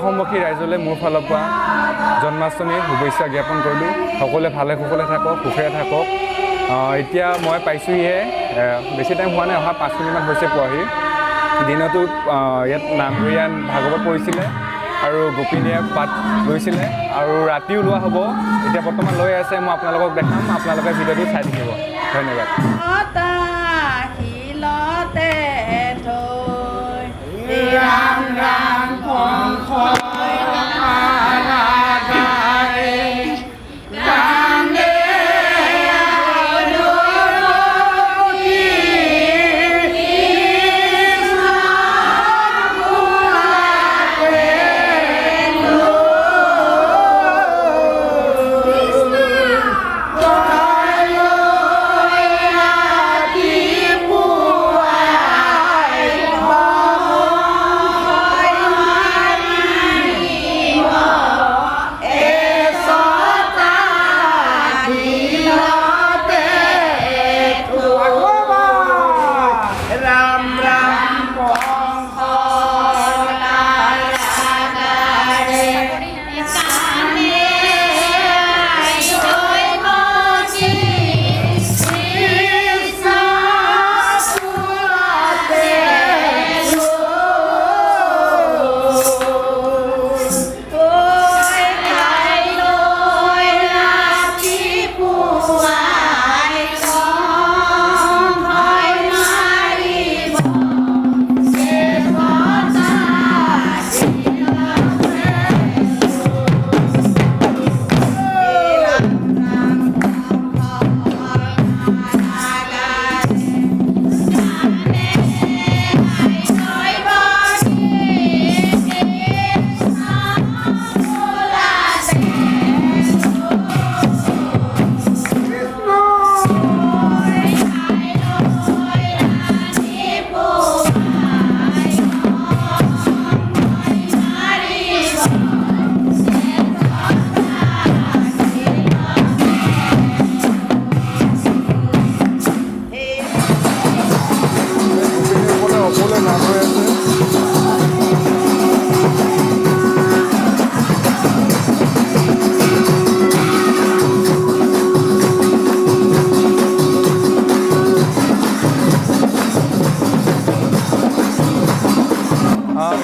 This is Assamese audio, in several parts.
অসমবাসী ৰাইজলৈ মোৰ ফালৰ পৰা জন্মাষ্টমীৰ শুভেচ্ছা জ্ঞাপন কৰিলোঁ। সকলোৱে ভালে কুশলে থাকক, সুখেৰে থাকক। এতিয়া মই পাইছোঁহিহে, বেছি টাইম হোৱা নাই, অহা 5 মিনিটমান হৈছে পোৱাহি। দিনতো ইয়াত নামঘৰীয়া ভাগৱত পৰিছিলে আৰু গোপিনীয়ে পাঠ লৈছিলে আৰু ৰাতিও লোৱা হ'ব। এতিয়া বৰ্তমান লৈ আছে, মই আপোনালোকক দেখাম, আপোনালোকে ভিডিঅ'টো চাই থাকিব। ধন্যবাদ। ৰাম ৰাম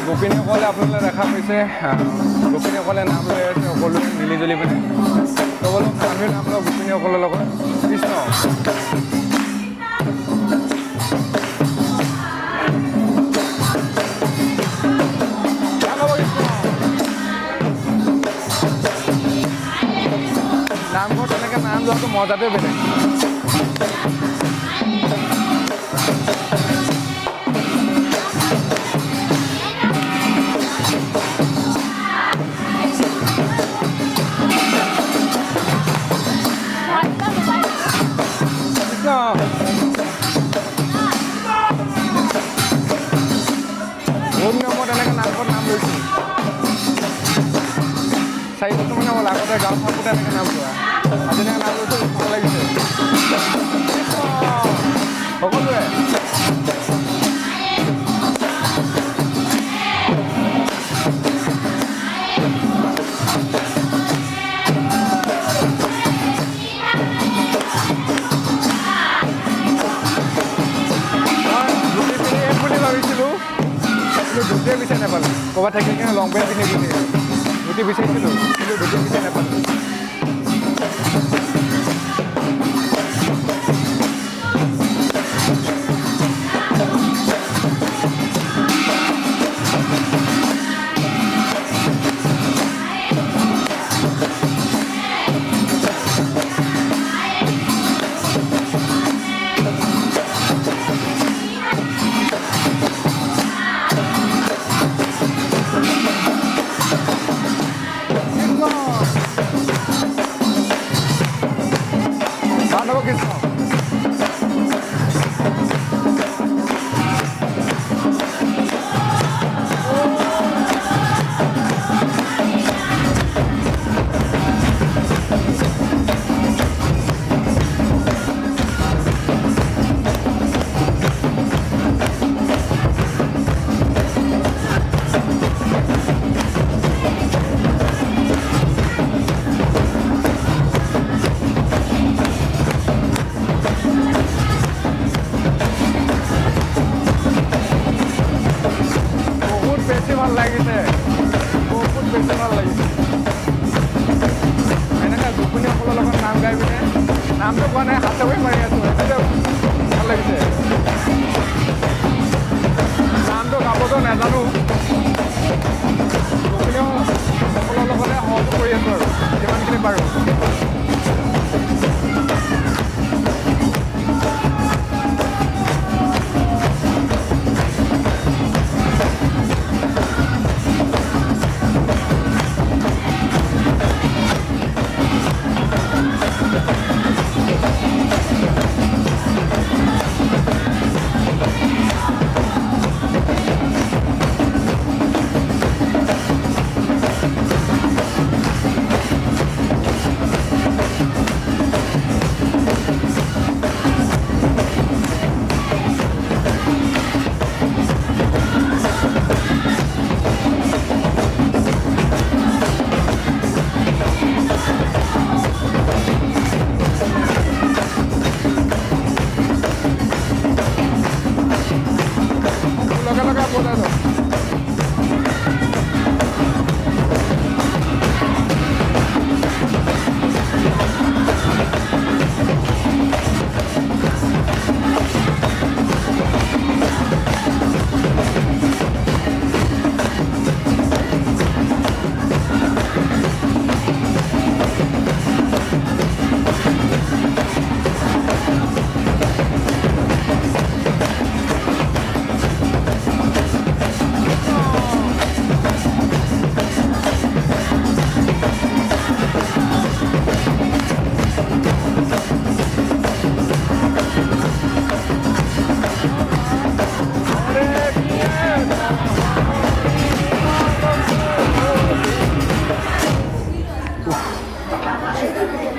গোপিনীসকলে আপোনালোকে দেখা পাইছে, গোপিনীসকলে নাম লৈ আছে, সকলোৱে মিলিজুলি পিনে সকলো আমিও নাম লওঁ গোপিনীসকলৰ লগত। কৃষ্ণ নামঘৰত তেনেকৈ নাম লোৱাটো মজাটোৱে বেলেগ। বহুত নিয়মত এনেকৈ নামঘৰত নাম লৈছোঁ। 4 বছৰমানে হ'ল, আগতে গাঁও থাকোঁতে এনেকৈ নাম লোৱা, আজি এনেকৈ নাম লৈছোঁ, ভাল লাগিছে সকলোৱে। ধুতিয়ে বিচাৰি নাপালোঁ, ক'ৰবাত থাকি কিনে লং পেণ্ট পিন্ধি পিন্ধি ধুতি বিচাৰিছিলোঁ, কিন্তু ধুতি বিচাৰি নাপালোঁ। ভাল লাগিছে বহুত বেছি ভাল লাগিছে এনেকৈ গোপিনীসকলৰ লগত নাম গাই পিনে নামটো কোৱা নাই হাত চাপৰি মাৰি আছোঁ সেইটোতে ভাল লাগিছে নামটো গাবতো নাজানো গোপিনীসকলৰ লগতে সহযোগ কৰি আছোঁ আৰু যিমানখিনি পাৰোঁ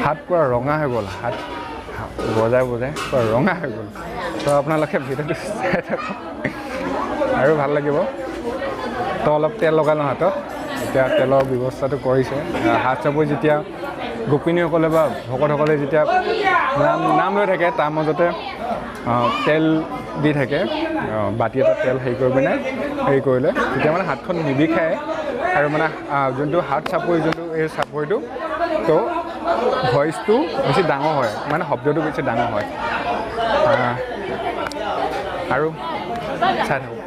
হাত পুৰা ৰঙা হৈ গ'ল হাত বজাই বজাই পুৰা ৰঙা হৈ গ'ল তো আপোনালোকে ভিডিঅ'টো চাই থাকক আৰু ভাল লাগিব তো অলপ তেল লগালোঁ হাতত এতিয়া তেলৰ ব্যৱস্থাটো কৰিছে হাত চাপৰি যেতিয়া গোপিনীসকলে বা ভকতসকলে যেতিয়া নাম লৈ থাকে তাৰ মাজতে তেল দি থাকে বাতি এটা তেল হেৰি কৰি পিনে হেৰি কৰিলে তেতিয়া মানে হাতখন নিবিষায় আৰু মানে যোনটো হাত চাপৰি যোনটো এই চাপৰিটো তো ভইচটো বেছি ডাঙৰ হয় মানে শব্দটো বেছি ডাঙৰ হয় আৰু চাই থাকোঁ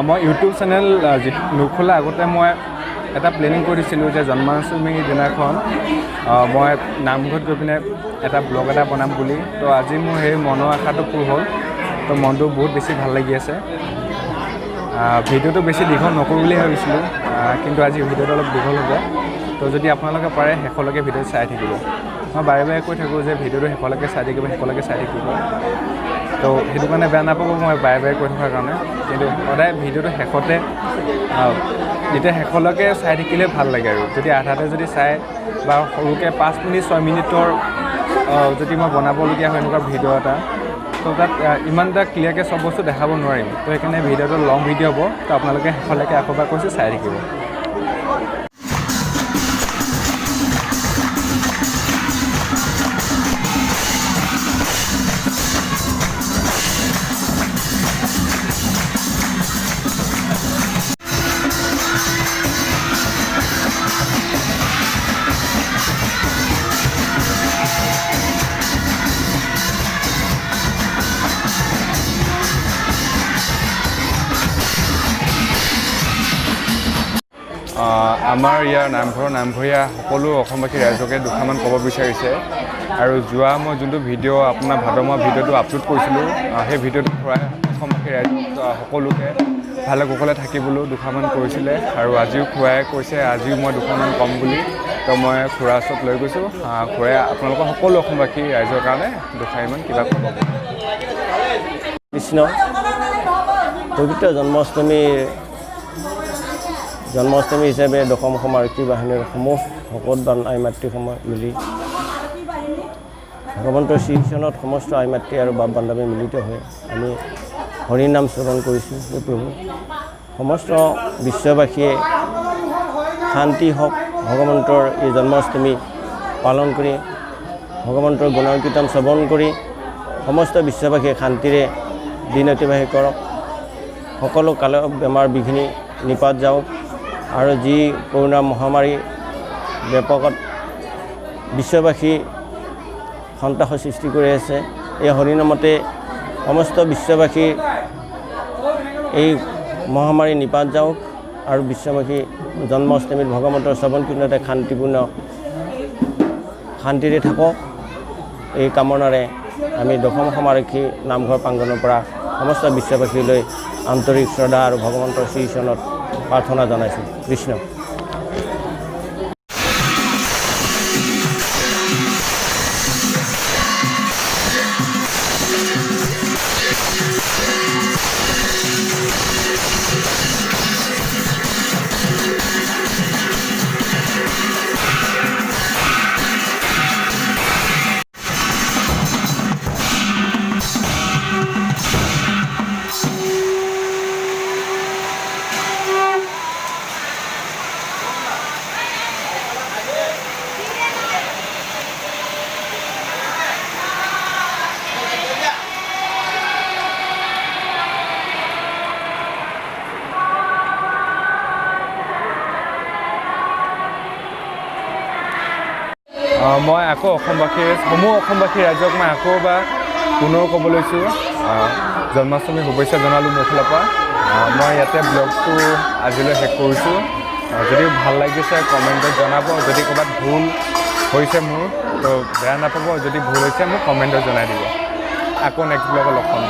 মই ইউটিউব চেনেল নোখোলা আগতে মই এটা প্লেনিং কৰিছিলোঁ যে জন্মাষ্টমীৰ দিনাখন মই নামঘৰত গৈ পিনে এটা ব্লগ এটা বনাম বুলি। তো আজি মোৰ সেই মনৰ আশাটো পূৰ হ'ল। তো মনটো বহুত বেছি ভাল লাগি আছে। ভিডিঅ'টো বেছি দীঘল নকৰোঁ বুলি ভাবিছিলোঁ, কিন্তু আজি ভিডিঅ'টো অলপ দীঘল হ'ব। তো যদি আপোনালোকে পাৰে শেষলৈকে ভিডিঅ'টো চাই থাকিব। মই বাৰে বাৰে কৈ থাকোঁ যে ভিডিঅ'টো শেষলৈকে চাই থাকিব, শেষলৈকে চাই থাকিব। তো সেইটো কাৰণে বেয়া নাপাব মই বাৰে বাৰে কৈ থকাৰ কাৰণে, কিন্তু সদায় ভিডিঅ'টো শেষতে যেতিয়া শেষলৈকে চাই থাকিলে ভাল লাগে। আৰু যদি আধাতে যদি চাই বা সৰুকৈ 5 মিনিট 6 মিনিটৰ যদি মই বনাবলগীয়া হয় এনেকুৱা ভিডিঅ' এটা, তো তাত ইমান এটা ক্লিয়াৰকৈ চব বস্তু দেখাব নোৱাৰিম। তো সেইকাৰণে ভিডিঅ'টো লং ভিডিঅ' হ'ব। তো আপোনালোকে শেষলৈকে আকৌ এবাৰ কৈছোঁ চাই থাকিব। আমাৰ ইয়াৰ নামঘৰীয়া সকলো অসমবাসী ৰাইজকে দুটামান ক'ব বিচাৰিছে। আৰু যোৱা মই যোনটো ভিডিঅ' আপোনাৰ ভাদমহীয়া ভিডিঅ'টো আপলোড কৰিছিলোঁ, সেই ভিডিঅ'টো প্ৰায় অসমবাসী ৰাইজক সকলোকে ভালে কুশলে থাকিবলৈও দুটামান কৈছিলে। আৰু আজিও খুৰাই কৈছে আজিও মই দুটামান ক'ম বুলি। তো মই খুৰাৰ ওচৰত লৈ গৈছোঁ। খুৰাই আপোনালোকৰ সকলো অসমবাসী ৰাইজৰ কাৰণে দুটামান কিবা ক'ব। কৃষ্ণ পবিত্ৰ জন্মাষ্টমী হিচাপে দশম অসম আৰক্ষী বাহিনীৰ সমূহ ভকতবান আই মাতৃসমূহ মিলি ভগৱন্তৰ শ্ৰীচৰণত সমস্ত আই মাতৃ আৰু বাপ বান্ধৱী মিলিত হৈ আমি হৰি নাম স্মৰণ কৰিছোঁ। হে প্ৰভু, সমস্ত বিশ্ববাসীয়ে শান্তি হওক, ভগৱন্তৰ এই জন্মাষ্টমী পালন কৰি ভগৱন্তৰ গুণকীৰ্তন শ্ৰৱণ কৰি সমস্ত বিশ্ববাসীয়ে শান্তিৰে দিন অতিবাহিত কৰক। সকলো কালৰ বেমাৰ বিঘিনি নিপাত যাওক। আৰু যি কৰোণা মহামাৰী ব্যাপকত বিশ্ববাসী সন্ত্ৰাসৰ সৃষ্টি কৰি আছে, এই হৰিনামতে সমস্ত বিশ্ববাসী এই মহামাৰী নিপাত যাওক আৰু বিশ্ববাসী জন্মাষ্টমীত ভগৱন্তৰ শ্ৰৱণ কীৰ্তনতে শান্তিৰে থাকক। এই কামনাৰে আমি দশম অসম আৰক্ষী নামঘৰ প্ৰাংগণৰ পৰা সমস্ত বিশ্ববাসীলৈ আন্তৰিক শ্ৰদ্ধা আৰু ভগৱন্তৰ শ্ৰীচৰণত প্ৰাৰ্থনা জনাইছোঁ। কৃষ্ণ। মই আকৌ সমূহ অসমবাসী ৰাইজক মই আকৌ এবাৰ পুনৰ ক'ব লৈছোঁ জন্মাষ্টমী শুভেচ্ছা জনালোঁ মোৰ ফালৰ পৰা। মই ইয়াতে ব্লগটো আজিলৈ শেষ কৰিছোঁ। যদি ভাল লাগিছে কমেণ্টত জনাব। যদি ক'ৰবাত ভুল হৈছে মোৰ তো বেয়া নাপাব। যদি ভুল হৈছে মোক কমেণ্টত জনাই দিব। আকৌ নেক্সট ব্লগত লগ পাম।